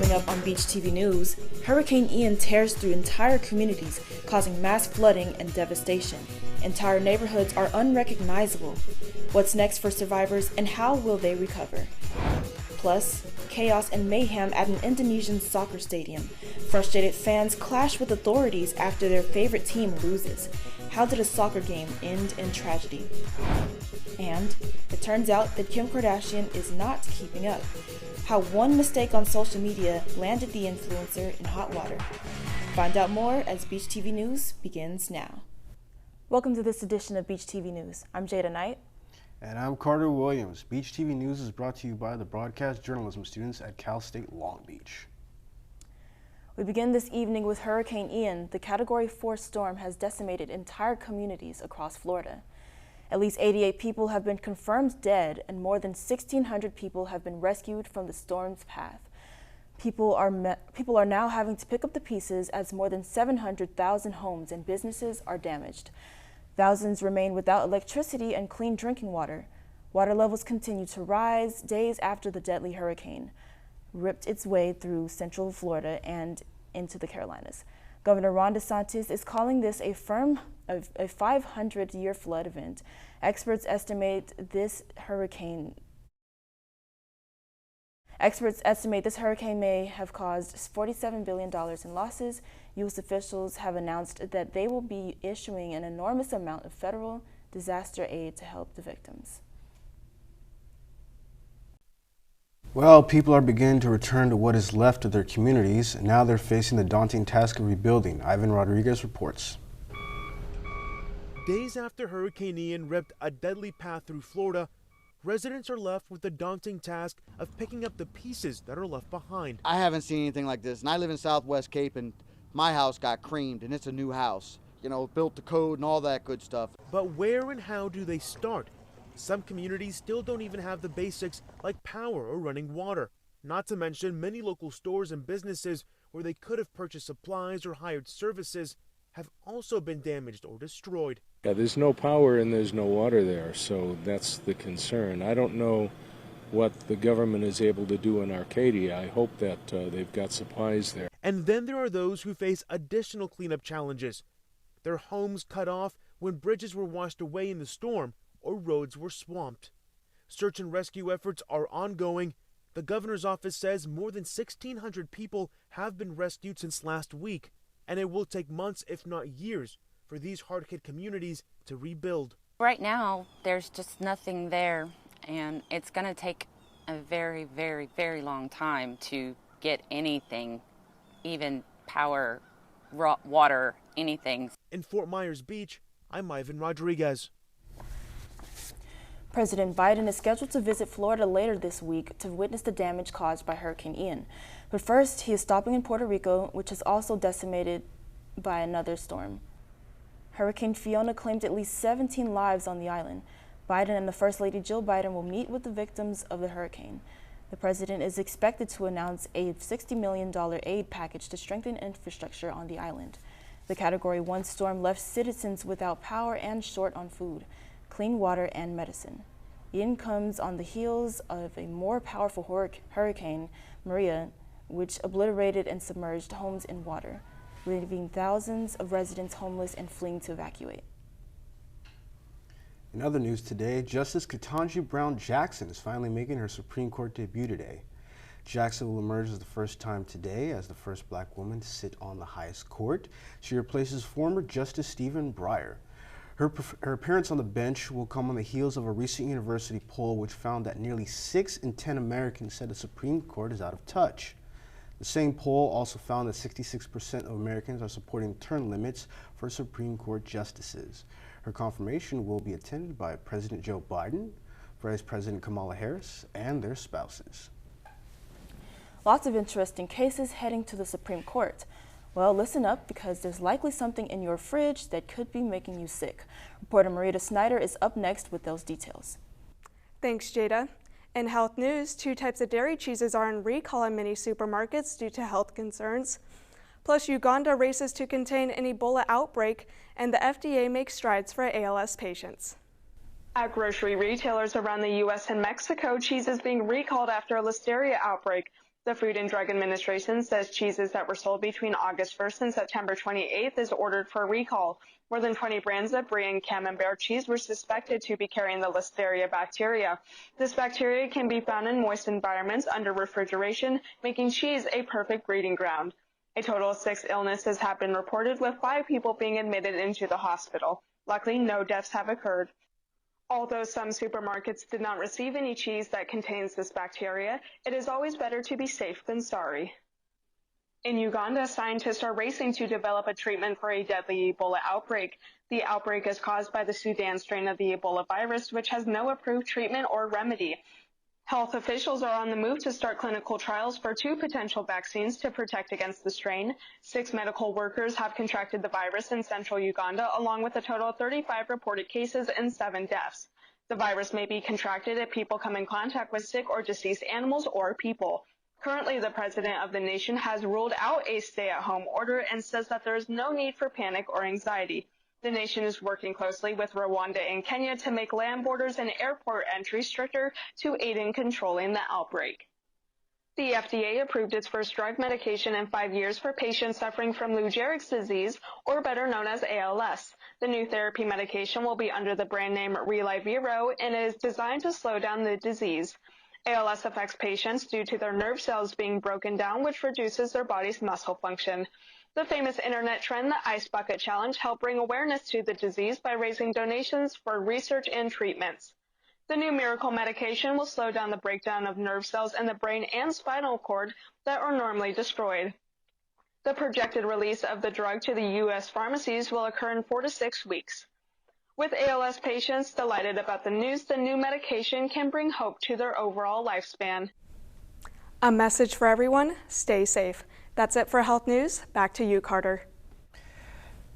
Coming up on Beach TV News, Hurricane Ian tears through entire communities, causing mass flooding and devastation. Entire neighborhoods are unrecognizable. What's next for survivors and how will they recover? Plus, chaos and mayhem at an Indonesian soccer stadium. Frustrated fans clash with authorities after their favorite team loses. How did a soccer game end in tragedy? And it turns out that Kim Kardashian is not keeping up. How one mistake on social media landed the influencer in hot water. Find out more as Beach TV News begins now. Welcome to this edition of Beach TV News. I'm Jada Knight. And I'm Carter Williams. Beach TV News is brought to you by the broadcast journalism students at Cal State Long Beach. We begin this evening with Hurricane Ian. The Category 4 storm has decimated entire communities across Florida. At least 88 people have been confirmed dead, and more than 1,600 people have been rescued from the storm's path. People are now having to pick up the pieces as more than 700,000 homes and businesses are damaged. Thousands remain without electricity and clean drinking water. Water levels continue to rise days after the deadly hurricane ripped its way through central Florida and into the Carolinas. Governor Ron DeSantis is calling this a 500-year flood event. Experts estimate this hurricane may have caused $47 billion in losses. U.S. officials have announced that they will be issuing an enormous amount of federal disaster aid to help the victims. Well, people are beginning to return to what is left of their communities, and now they're facing the daunting task of rebuilding. Ivan Rodriguez reports. Days after Hurricane Ian ripped a deadly path through Florida, residents are left with the daunting task of picking up the pieces that are left behind. I haven't seen anything like this, and I live in Southwest Cape, and my house got creamed, and it's a new house. You know, built to code and all that good stuff. But where and how do they start? Some communities still don't even have the basics like power or running water. Not to mention many local stores and businesses where they could have purchased supplies or hired services have also been damaged or destroyed. Yeah, there's no power and there's no water there, so that's the concern. I don't know what the government is able to do in Arcadia. I hope that they've got supplies there. And then there are those who face additional cleanup challenges. Their homes cut off when bridges were washed away in the storm or roads were swamped. Search and rescue efforts are ongoing. The governor's office says more than 1,600 people have been rescued since last week, and it will take months, if not years, for these hard-hit communities to rebuild. Right now, there's just nothing there, and it's going to take a very, very, very long time to get anything, even power, raw water, anything. In Fort Myers Beach, I'm Ivan Rodriguez. President Biden is scheduled to visit Florida later this week to witness the damage caused by Hurricane Ian. But first, he is stopping in Puerto Rico, which is also decimated by another storm. Hurricane Fiona claimed at least 17 lives on the island. Biden and the First Lady Jill Biden will meet with the victims of the hurricane. The president is expected to announce a $60 million aid package to strengthen infrastructure on the island. The Category 1 storm left citizens without power and short on food, clean water, and medicine. Ian comes on the heels of a more powerful hurricane, Maria, which obliterated and submerged homes in water, leaving thousands of residents homeless and fleeing to evacuate. In other news today, Justice Ketanji Brown Jackson is finally making her Supreme Court debut today. Jackson will emerge as the first time today as the first black woman to sit on the highest court. She replaces former Justice Stephen Breyer. Her appearance on the bench will come on the heels of a recent university poll which found that nearly 6 in 10 Americans said the Supreme Court is out of touch. The same poll also found that 66% of Americans are supporting term limits for Supreme Court justices. Her confirmation will be attended by President Joe Biden, Vice President Kamala Harris, and their spouses. Lots of interesting cases heading to the Supreme Court. Well, listen up because there's likely something in your fridge that could be making you sick. Reporter Marita Snyder is up next with those details. Thanks, Jada. In health news, 2 types of dairy cheeses are on recall in many supermarkets due to health concerns. Plus, Uganda races to contain an Ebola outbreak, and the FDA makes strides for ALS patients. At grocery retailers around the U.S. and Mexico, cheese is being recalled after a listeria outbreak. The Food and Drug Administration says cheeses that were sold between August 1st and September 28th is ordered for recall. More than 20 brands of Brie and Camembert cheese were suspected to be carrying the Listeria bacteria. This bacteria can be found in moist environments under refrigeration, making cheese a perfect breeding ground. A total of 6 illnesses have been reported, with 5 people being admitted into the hospital. Luckily, no deaths have occurred. Although some supermarkets did not receive any cheese that contains this bacteria, it is always better to be safe than sorry. In Uganda, scientists are racing to develop a treatment for a deadly Ebola outbreak. The outbreak is caused by the Sudan strain of the Ebola virus, which has no approved treatment or remedy. Health officials are on the move to start clinical trials for 2 potential vaccines to protect against the strain. 6 medical workers have contracted the virus in central Uganda, along with a total of 35 reported cases and 7 deaths. The virus may be contracted if people come in contact with sick or deceased animals or people. Currently, the president of the nation has ruled out a stay-at-home order and says that there is no need for panic or anxiety. The nation is working closely with Rwanda and Kenya to make land borders and airport entry stricter to aid in controlling the outbreak. The FDA approved its first drug medication in 5 years for patients suffering from Lou Gehrig's disease, or better known as ALS. The new therapy medication will be under the brand name Reliviro and is designed to slow down the disease. ALS affects patients due to their nerve cells being broken down, which reduces their body's muscle function. The famous internet trend, the Ice Bucket Challenge, helped bring awareness to the disease by raising donations for research and treatments. The new miracle medication will slow down the breakdown of nerve cells in the brain and spinal cord that are normally destroyed. The projected release of the drug to the U.S. pharmacies will occur in 4 to 6 weeks. With ALS patients delighted about the news, the new medication can bring hope to their overall lifespan. A message for everyone: stay safe. That's it for Health News. Back to you, Carter.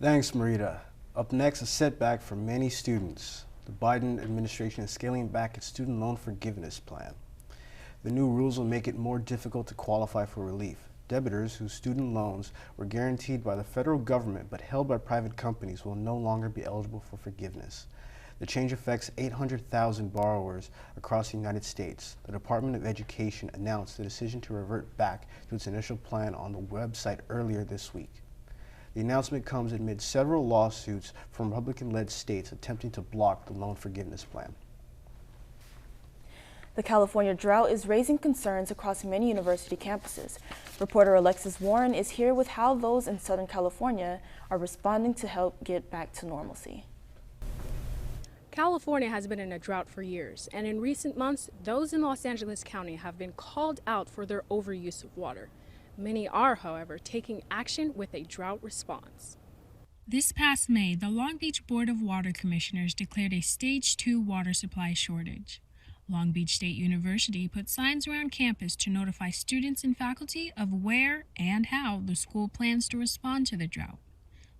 Thanks, Marita. Up next, a setback for many students. The Biden administration is scaling back its student loan forgiveness plan. The new rules will make it more difficult to qualify for relief. Debitors whose student loans were guaranteed by the federal government but held by private companies will no longer be eligible for forgiveness. The change affects 800,000 borrowers across the United States. The Department of Education announced the decision to revert back to its initial plan on the website earlier this week. The announcement comes amid several lawsuits from Republican-led states attempting to block the loan forgiveness plan. The California drought is raising concerns across many university campuses. Reporter Alexis Warren is here with how those in Southern California are responding to help get back to normalcy. California has been in a drought for years, and in recent months, those in Los Angeles County have been called out for their overuse of water. Many are, however, taking action with a drought response. This past May, the Long Beach Board of Water Commissioners declared a Stage 2 water supply shortage. Long Beach State University put signs around campus to notify students and faculty of where and how the school plans to respond to the drought.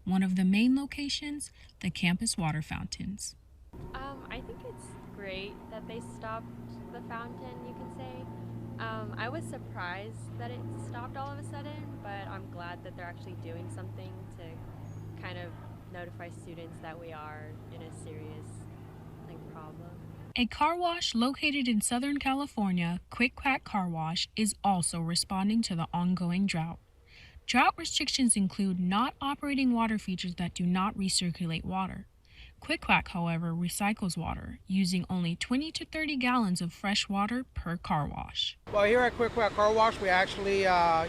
One of the main locations, the campus water fountains. I think it's great that they stopped the fountain, you can say. I was surprised that it stopped all of a sudden, but I'm glad that they're actually doing something to kind of notify students that we are in a serious problem. A car wash located in Southern California, Quick Quack Car Wash, is also responding to the ongoing drought. Drought restrictions include not operating water features that do not recirculate water. Quick Quack, however, recycles water, using only 20 to 30 gallons of fresh water per car wash. Well, here at Quick Quack Car Wash, we actually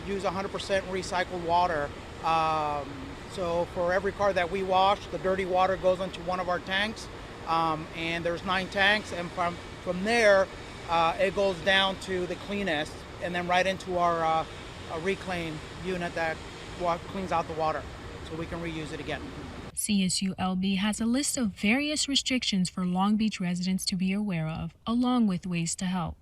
use 100% recycled water. So for every car that we wash, the dirty water goes into one of our tanks, and there's 9 tanks, and from there, it goes down to the cleanest, and then right into our reclaim unit that cleans out the water, so we can reuse it again. CSULB has a list of various restrictions for Long Beach residents to be aware of, along with ways to help.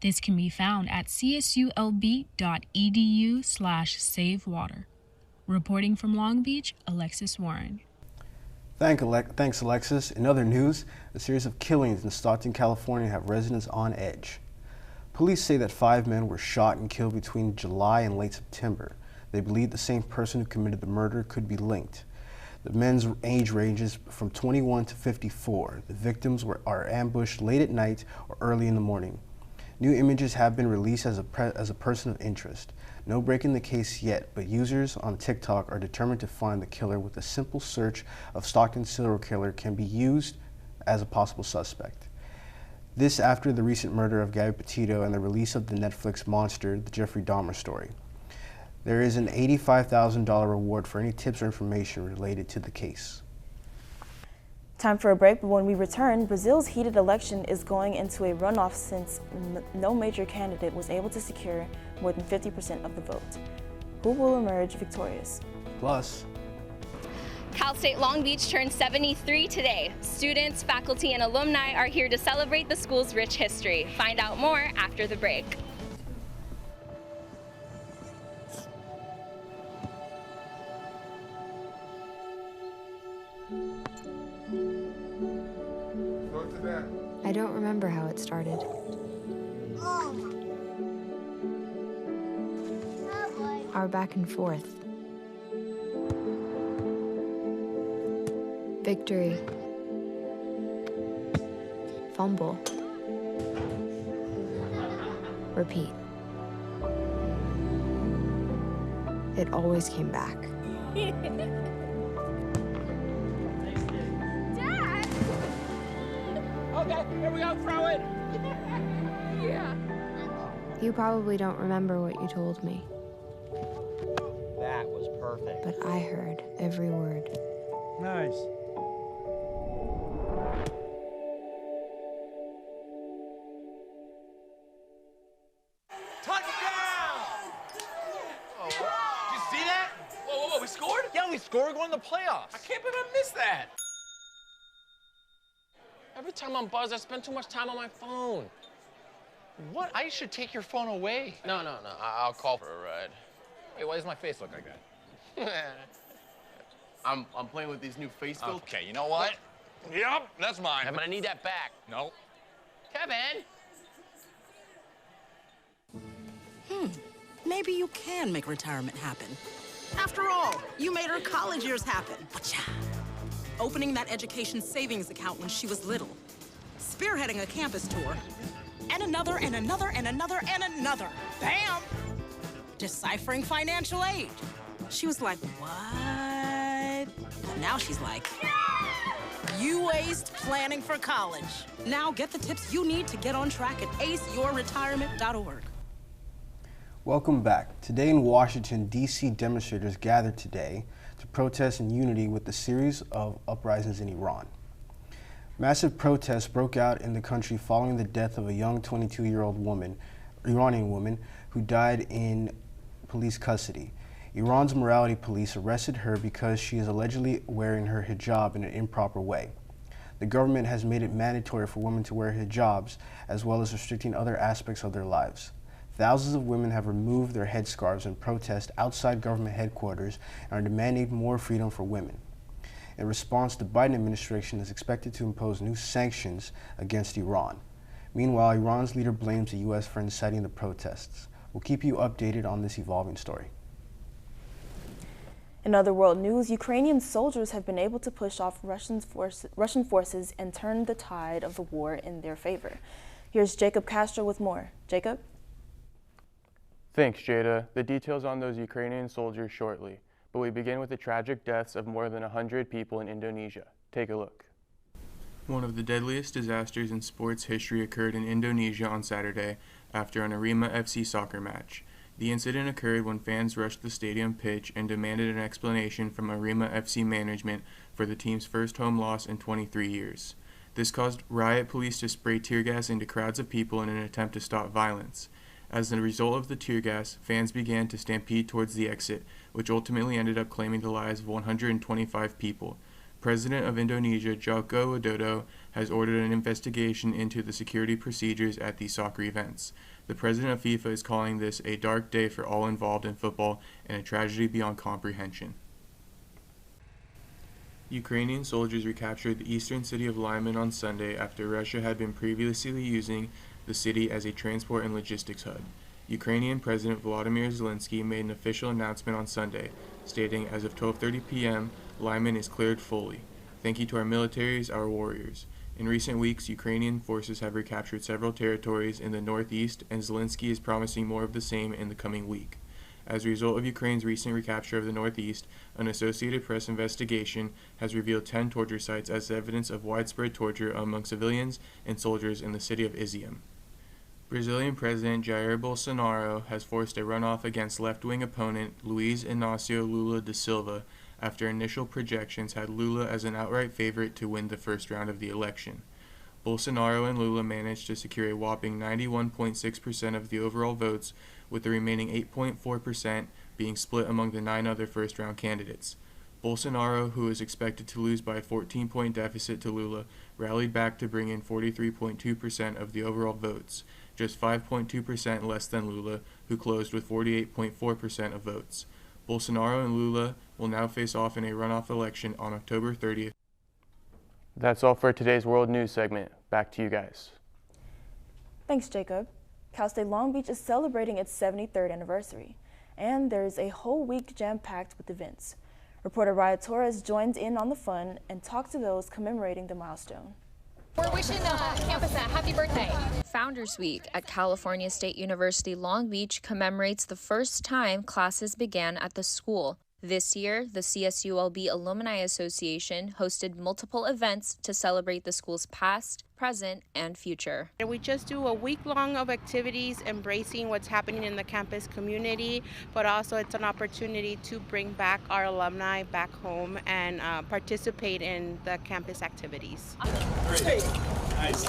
This can be found at csulb.edu/savewater. Reporting from Long Beach, Alexis Warren. Thanks, Alexis. In other news, a series of killings in Stockton, California have residents on edge. Police say that 5 men were shot and killed between July and late September. They believe the same person who committed the murder could be linked. The men's age ranges from 21 to 54. The victims are ambushed late at night or early in the morning. New images have been released as a person of interest. No break in the case yet, but users on TikTok are determined to find the killer with a simple search of Stockton serial killer can be used as a possible suspect. This after the recent murder of Gabby Petito and the release of the Netflix monster, The Jeffrey Dahmer Story. There is an $85,000 reward for any tips or information related to the case. Time for a break, but when we return, Brazil's heated election is going into a runoff since no major candidate was able to secure more than 50% of the vote. Who will emerge victorious? Plus, Cal State Long Beach turned 73 today. Students, faculty, and alumni are here to celebrate the school's rich history. Find out more after the break. I don't remember how it started. Our back and forth. Victory. Fumble. Repeat. It always came back. Okay, here we go, throw it! Yeah. You probably don't remember what you told me. That was perfect. But I heard every word. Nice. Touchdown! Oh, did you see that? Whoa, we scored? Yeah, we scored. We're going to the playoffs. I can't believe I missed that. Every time I'm buzzed, I spend too much time on my phone. What? I should take your phone away. No. I'll call for a ride. Hey, why does my face look like that? I'm playing with these new face filters. Okay, you know what? Yep, that's mine. But I need that back. No. Kevin! Maybe you can make retirement happen. After all, you made her college years happen. Opening that education savings account when she was little. Spearheading a campus tour. And another, and another, and another, and another. Bam! Deciphering financial aid. She was like, what? But now she's like, you aced planning for college. Now get the tips you need to get on track at aceyourretirement.org. welcome back. Today in Washington, D.C. demonstrators gathered today to protest in unity with the series of uprisings in Iran. Massive protests broke out in the country following the death of a young 22-year-old Iranian woman who died in police custody. Iran's morality police arrested her because she is allegedly wearing her hijab in an improper way. The government has made it mandatory for women to wear hijabs, as well as restricting other aspects of their lives. Thousands of women have removed their headscarves in protest outside government headquarters and are demanding more freedom for women. In response, the Biden administration is expected to impose new sanctions against Iran. Meanwhile, Iran's leader blames the U.S. for inciting the protests. We'll keep you updated on this evolving story. In other world news, Ukrainian soldiers have been able to push off Russian forces and turn the tide of the war in their favor. Here's Jacob Castro with more. Jacob? Thanks, Jada. The details on those Ukrainian soldiers shortly, but we begin with the tragic deaths of more than 100 people in Indonesia. Take a look. One of the deadliest disasters in sports history occurred in Indonesia on Saturday after an Arema FC soccer match. The incident occurred when fans rushed the stadium pitch and demanded an explanation from Arema FC management for the team's first home loss in 23 years. This caused riot police to spray tear gas into crowds of people in an attempt to stop violence. As a result of the tear gas, fans began to stampede towards the exit, which ultimately ended up claiming the lives of 125 people. President of Indonesia, Joko Widodo, has ordered an investigation into the security procedures at these soccer events. The president of FIFA is calling this a dark day for all involved in football and a tragedy beyond comprehension. Ukrainian soldiers recaptured the eastern city of Lyman on Sunday after Russia had been previously using the city as a transport and logistics hub. Ukrainian President Volodymyr Zelensky made an official announcement on Sunday, stating, as of 12:30 p.m., Lyman is cleared fully. Thank you to our militaries, our warriors. In recent weeks, Ukrainian forces have recaptured several territories in the northeast, and Zelensky is promising more of the same in the coming week. As a result of Ukraine's recent recapture of the northeast, an Associated Press investigation has revealed 10 torture sites as evidence of widespread torture among civilians and soldiers in the city of Izium. Brazilian President Jair Bolsonaro has forced a runoff against left-wing opponent Luiz Inácio Lula da Silva after initial projections had Lula as an outright favorite to win the first round of the election. Bolsonaro and Lula managed to secure a whopping 91.6% of the overall votes, with the remaining 8.4% being split among the 9 other first-round candidates. Bolsonaro, who is expected to lose by a 14-point deficit to Lula, rallied back to bring in 43.2% of the overall votes, just 5.2% less than Lula, who closed with 48.4% of votes. Bolsonaro and Lula will now face off in a runoff election on October 30th. That's all for today's World News segment. Back to you guys. Thanks, Jacob. Cal State Long Beach is celebrating its 73rd anniversary, and there's a whole week jam-packed with events. Reporter Raya Torres joins in on the fun and talks to those commemorating the milestone. We're wishing campus a happy birthday. Founders Week at California State University Long Beach commemorates the first time classes began at the school. This year, the CSULB Alumni Association hosted multiple events to celebrate the school's past, present, and future. We just do a week-long of activities embracing what's happening in the campus community, but also it's an opportunity to bring back our alumni back home and participate in the campus activities. Nice.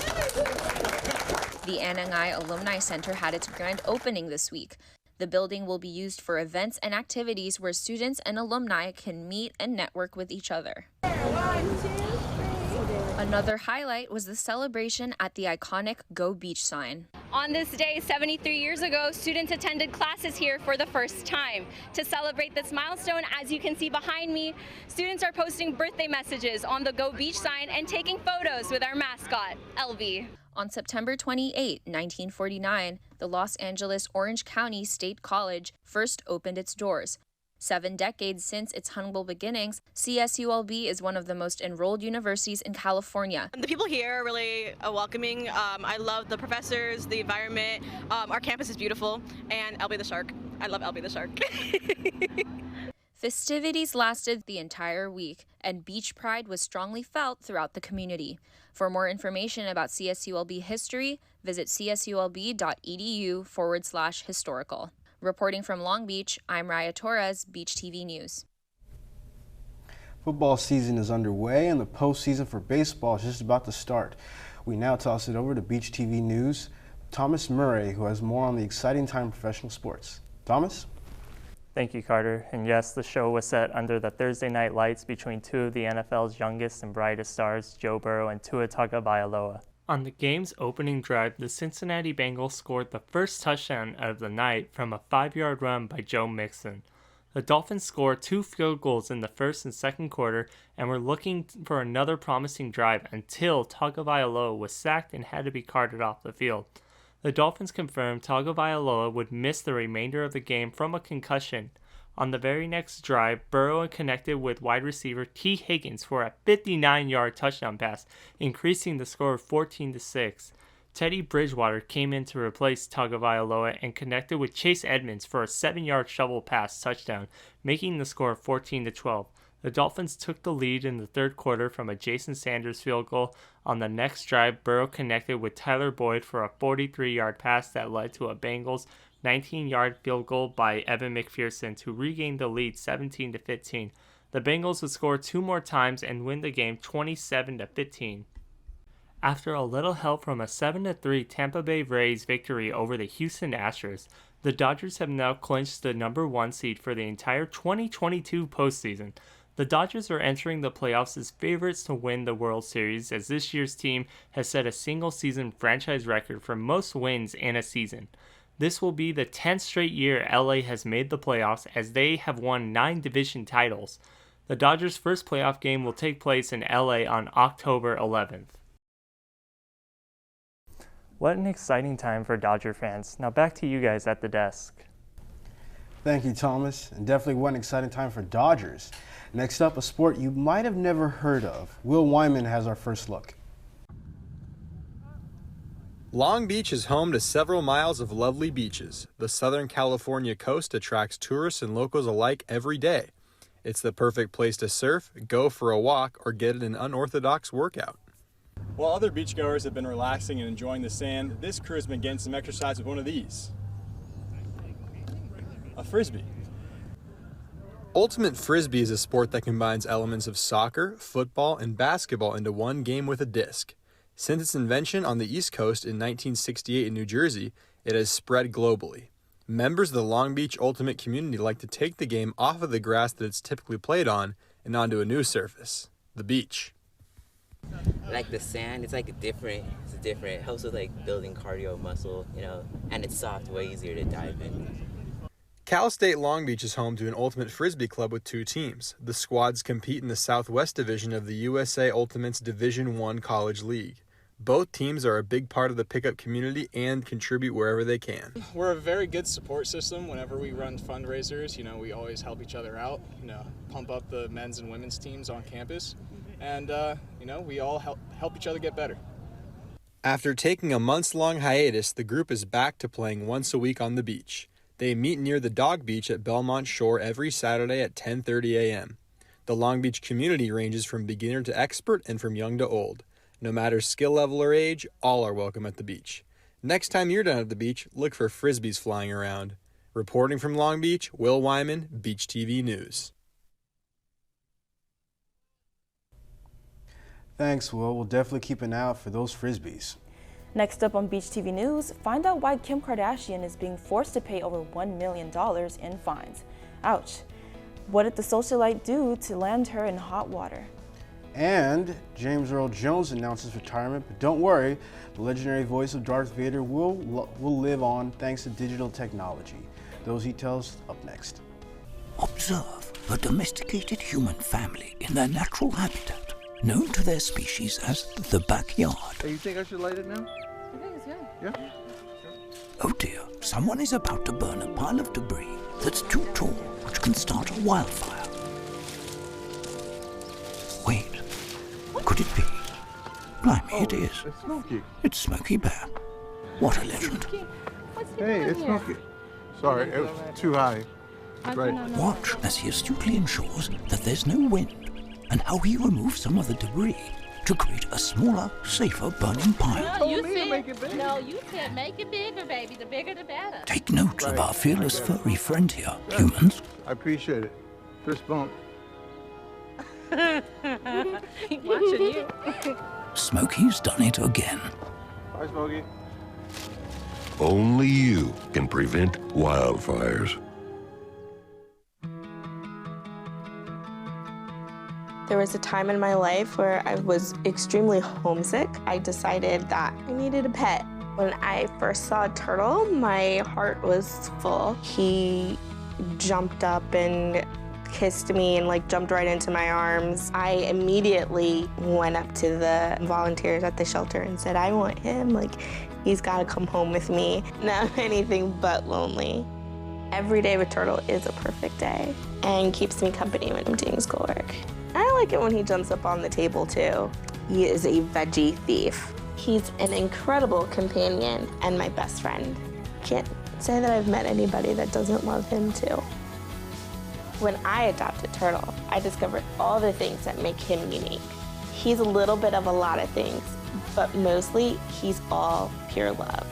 The Anangai Alumni Center had its grand opening this week. The building will be used for events and activities where students and alumni can meet and network with each other. Another highlight was the celebration at the iconic Go Beach sign. On this day, 73 years ago, students attended classes here for the first time. To celebrate this milestone, as you can see behind me, students are posting birthday messages on the Go Beach sign and taking photos with our mascot, Elvie. On September 28, 1949, the Los Angeles Orange County State College first opened its doors. 7 decades since its humble beginnings, CSULB is one of the most enrolled universities in California. The people here are really welcoming. I love the professors, the environment. Our campus is beautiful, and Elby the Shark. I love Elby the Shark. Festivities lasted the entire week, and beach pride was strongly felt throughout the community. For more information about CSULB history, visit csulb.edu/historical. Reporting from Long Beach, I'm Raya Torres, Beach TV News. Football season is underway and the postseason for baseball is just about to start. We now toss it over to Beach TV News' Thomas Murray, who has more on the exciting time in professional sports. Thomas? Thank you, Carter. And yes, the show was set under the Thursday night lights between 2 of the NFL's youngest and brightest stars, Joe Burrow and Tua Tagovailoa. On the game's opening drive, the Cincinnati Bengals scored the first touchdown of the night from a 5-yard run by Joe Mixon. The Dolphins scored 2 field goals in the first and second quarter and were looking for another promising drive until Tagovailoa was sacked and had to be carted off the field. The Dolphins confirmed Tagovailoa would miss the remainder of the game from a concussion. On the very next drive, Burrow connected with wide receiver T. Higgins for a 59-yard touchdown pass, increasing the score 14-6. Teddy Bridgewater came in to replace Tagovailoa and connected with Chase Edmonds for a 7-yard shovel pass touchdown, making the score 14-12. The Dolphins took the lead in the third quarter from a Jason Sanders field goal. On the next drive, Burrow connected with Tyler Boyd for a 43-yard pass that led to a Bengals 19-yard field goal by Evan McPherson to regain the lead 17-15. The Bengals would score 2 more times and win the game 27-15. After a little help from a 7-3 Tampa Bay Rays victory over the Houston Astros, the Dodgers have now clinched the number 1 seed for the entire 2022 postseason. The Dodgers are entering the playoffs as favorites to win the World Series, as this year's team has set a single-season franchise record for most wins in a season. This will be the 10th straight year LA has made the playoffs, as they have won 9 division titles. The Dodgers' first playoff game will take place in LA on October 11th. What an exciting time for Dodger fans. Now back to you guys at the desk. Thank you, Thomas. And definitely one exciting time for Dodgers. Next up, a sport you might have never heard of. Will Wyman has our first look. Long Beach is home to several miles of lovely beaches. The Southern California coast attracts tourists and locals alike every day. It's the perfect place to surf, go for a walk, or get an unorthodox workout. While other beachgoers have been relaxing and enjoying the sand, this crew has been getting some exercise with one of these. A Frisbee. Ultimate Frisbee is a sport that combines elements of soccer, football, and basketball into one game with a disc. Since its invention on the East Coast in 1968 in New Jersey, it has spread globally. Members of the Long Beach Ultimate community like to take the game off of the grass that it's typically played on and onto a new surface, the beach. Like the sand, it's different. It helps with building cardio muscle, and it's soft, way easier to dive in. Cal State Long Beach is home to an Ultimate Frisbee club with 2 teams. The squads compete in the Southwest Division of the USA Ultimate's Division I College League. Both teams are a big part of the pickup community and contribute wherever they can. We're a very good support system. Whenever we run fundraisers, we always help each other out, pump up the men's and women's teams on campus. And, we all help each other get better. After taking a months-long hiatus, the group is back to playing once a week on the beach. They meet near the Dog Beach at Belmont Shore every Saturday at 10:30 a.m. The Long Beach community ranges from beginner to expert and from young to old. No matter skill level or age, all are welcome at the beach. Next time you're down at the beach, look for Frisbees flying around. Reporting from Long Beach, Will Wyman, Beach TV News. Thanks, Will. We'll definitely keep an eye out for those Frisbees. Next up on Beach TV News, find out why Kim Kardashian is being forced to pay over $1 million in fines. Ouch. What did the socialite do to land her in hot water? And James Earl Jones announces retirement, but don't worry, the legendary voice of Darth Vader will live on thanks to digital technology. Those details up next. Observe a domesticated human family in their natural habitat, known to their species as the backyard. Hey, you think I should light it now? I think it's good. Yeah? Oh dear, someone is about to burn a pile of debris that's too tall, which can start a wildfire. Wait, could it be? Blimey, it is. It's Smokey. It's Smokey Bear. What a legend. Hey, it's Smokey. Sorry, it was too high. Right. Watch as he astutely ensures that there's no wind, and how he removes some of the debris to create a smaller, safer burning pile. told me to make it bigger. No, you said make it bigger, baby. The bigger, the better. Take note of our fearless furry friend here, humans. I appreciate it. Fist bump. Watching you. Smokey's done it again. Bye, Smokey. Only you can prevent wildfires. There was a time in my life where I was extremely homesick. I decided that I needed a pet. When I first saw a turtle, my heart was full. He jumped up and kissed me and jumped right into my arms. I immediately went up to the volunteers at the shelter and said, I want him. He's got to come home with me. Not anything but lonely. Every day with Turtle is a perfect day and keeps me company when I'm doing schoolwork. I like it when he jumps up on the table too. He is a veggie thief. He's an incredible companion and my best friend. Can't say that I've met anybody that doesn't love him too. When I adopted Turtle, I discovered all the things that make him unique. He's a little bit of a lot of things, but mostly he's all pure love.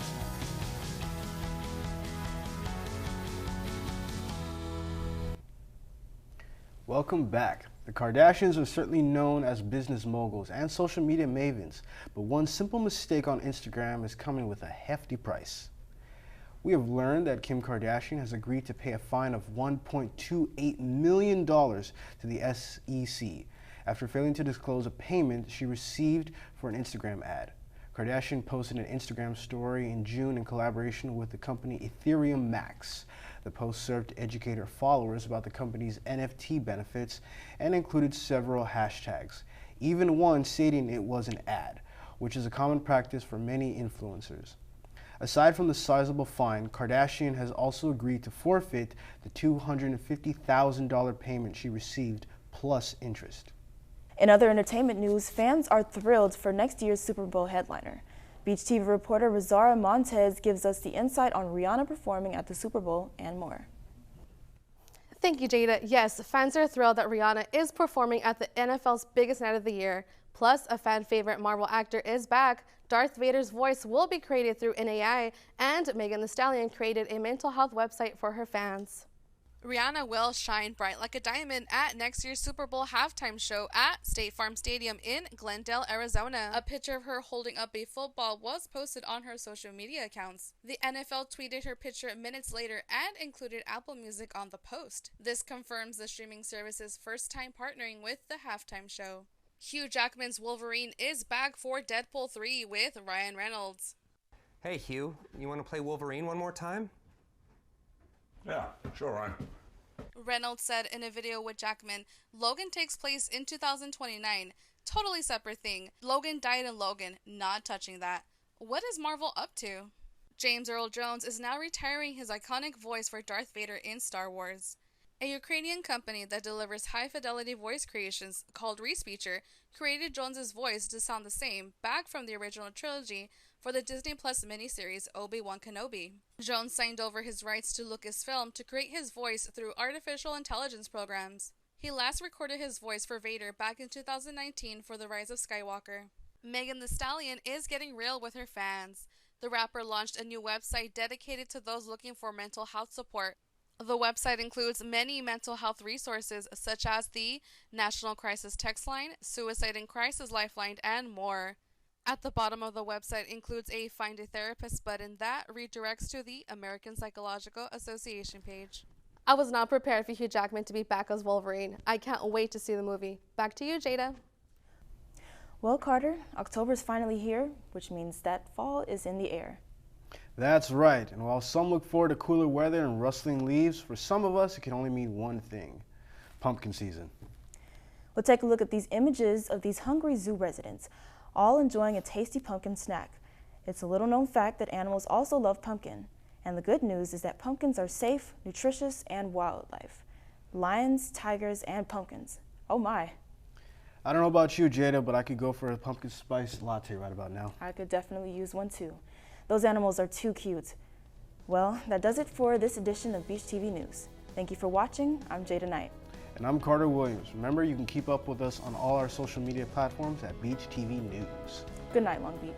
Welcome back. The Kardashians are certainly known as business moguls and social media mavens, but one simple mistake on Instagram is coming with a hefty price. We have learned that Kim Kardashian has agreed to pay a fine of $1.28 million to the SEC after failing to disclose a payment she received for an Instagram ad. Kardashian posted an Instagram story in June in collaboration with the company Ethereum Max. The post served to educate her followers about the company's NFT benefits and included several hashtags, even one stating it was an ad, which is a common practice for many influencers. Aside from the sizable fine, Kardashian has also agreed to forfeit the $250,000 payment she received plus interest. In other entertainment news, fans are thrilled for next year's Super Bowl headliner. Beach TV reporter Rosaura Montez gives us the insight on Rihanna performing at the Super Bowl and more. Thank you, Jada. Yes, fans are thrilled that Rihanna is performing at the NFL's biggest night of the year. Plus, a fan favorite Marvel actor is back. Darth Vader's voice will be created through an AI, and Megan Thee Stallion created a mental health website for her fans. Rihanna will shine bright like a diamond at next year's Super Bowl halftime show at State Farm Stadium in Glendale, Arizona. A picture of her holding up a football was posted on her social media accounts. The NFL tweeted her picture minutes later and included Apple Music on the post. This confirms the streaming service's first time partnering with the halftime show. Hugh Jackman's Wolverine is back for Deadpool 3 with Ryan Reynolds. Hey Hugh, you want to play Wolverine one more time? Yeah, sure, Ryan. Reynolds said in a video with Jackman, Logan takes place in 2029. Totally separate thing. Logan died in Logan, not touching that. What is Marvel up to? James Earl Jones is now retiring his iconic voice for Darth Vader in Star Wars. A Ukrainian company that delivers high-fidelity voice creations called Respeecher created Jones's voice to sound the same back from the original trilogy for the Disney Plus miniseries Obi-Wan Kenobi. Jones signed over his rights to Lucasfilm to create his voice through artificial intelligence programs. He last recorded his voice for Vader back in 2019 for The Rise of Skywalker. Megan Thee Stallion is getting real with her fans. The rapper launched a new website dedicated to those looking for mental health support. The website includes many mental health resources such as the National Crisis Text Line, Suicide and Crisis Lifeline, and more. At the bottom of the website includes a Find a Therapist button that redirects to the American Psychological Association page. I was not prepared for Hugh Jackman to be back as Wolverine. I can't wait to see the movie. Back to you, Jada. Well, Carter, October's finally here, which means that fall is in the air. That's right, and while some look forward to cooler weather and rustling leaves, for some of us it can only mean one thing: pumpkin season. We'll take a look at these images of these hungry zoo residents, all enjoying a tasty pumpkin snack. It's a little known fact that animals also love pumpkin, and the good news is that pumpkins are safe, nutritious, and wildlife. Lions, tigers, and pumpkins. Oh my. I don't know about you, Jada, but I could go for a pumpkin spice latte right about now. I could definitely use one too. Those animals are too cute. Well, that does it for this edition of Beach TV News. Thank you for watching. I'm Jada Knight. And I'm Carter Williams. Remember, you can keep up with us on all our social media platforms at Beach TV News. Good night, Long Beach.